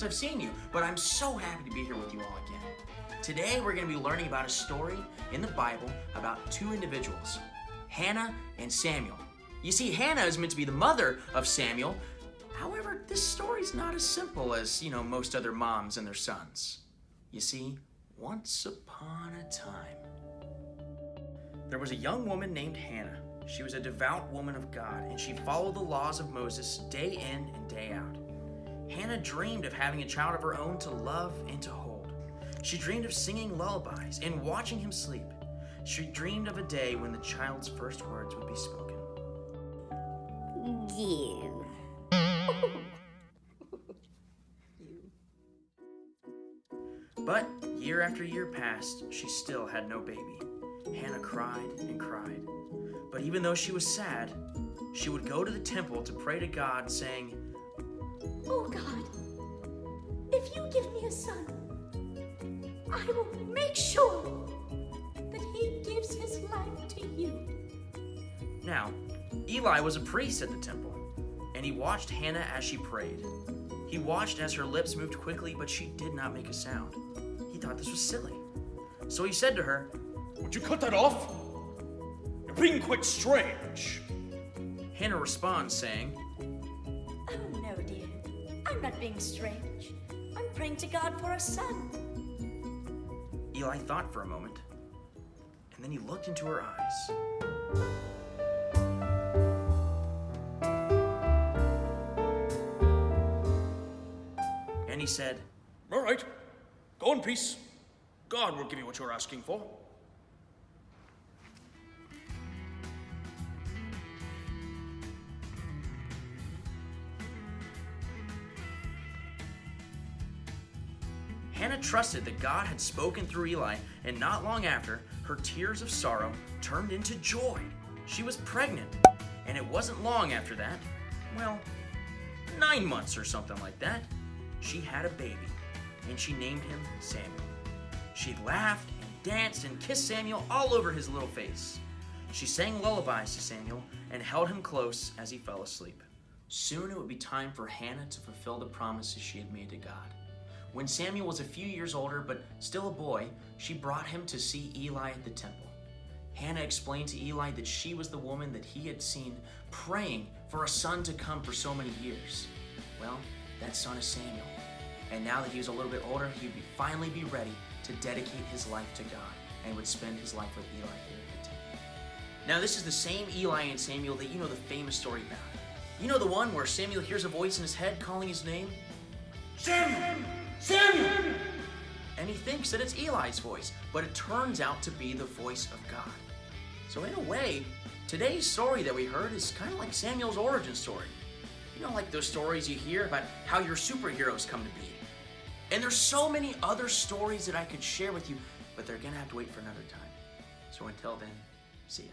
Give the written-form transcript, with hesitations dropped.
first I've seen you, but I'm so happy to be here with you all again. Today we're going to be learning about a story in the Bible about two individuals, Hannah and Samuel. You see, Hannah is meant to be the mother of Samuel. However, this story's not as simple as, most other moms and their sons. You see, once upon a time, there was a young woman named Hannah. She was a devout woman of God, and she followed the laws of Moses day in and day out. Hannah dreamed of having a child of her own to love and to hold. She dreamed of singing lullabies and watching him sleep. She dreamed of a day when the child's first words would be spoken. You. But year after year passed, she still had no baby. Hannah cried and cried. But even though she was sad, she would go to the temple to pray to God, saying, Oh God, if you give me a son, I will make sure that he gives his life to you. Now, Eli was a priest at the temple, and he watched Hannah as she prayed. He watched as her lips moved quickly, but she did not make a sound. He thought this was silly. So he said to her, Would you cut that off? You're being quite strange. Hannah responds saying, Oh no, dear. I'm not being strange. I'm praying to God for a son. Eli thought for a moment, and then he looked into her eyes. And he said, All right, go in peace. God will give you what you're asking for. Hannah trusted that God had spoken through Eli, and not long after, her tears of sorrow turned into joy. She was pregnant, and it wasn't long after that, 9 months or something like that, she had a baby, and she named him Samuel. She laughed and danced and kissed Samuel all over his little face. She sang lullabies to Samuel and held him close as he fell asleep. Soon it would be time for Hannah to fulfill the promises she had made to God. When Samuel was a few years older but still a boy, she brought him to see Eli at the temple. Hannah explained to Eli that she was the woman that he had seen praying for a son to come for so many years. Well, that son is Samuel. And now that he was a little bit older, he would finally be ready to dedicate his life to God and would spend his life with Eli here at the temple. Now, this is the same Eli and Samuel that you know the famous story about. You know the one where Samuel hears a voice in his head calling his name? Samuel! Samuel! And he thinks that it's Eli's voice, but it turns out to be the voice of God. So in a way, today's story that we heard is kind of like Samuel's origin story. You know, like those stories you hear about how your superheroes come to be. And there's so many other stories that I could share with you, but they're gonna have to wait for another time. So until then, see ya.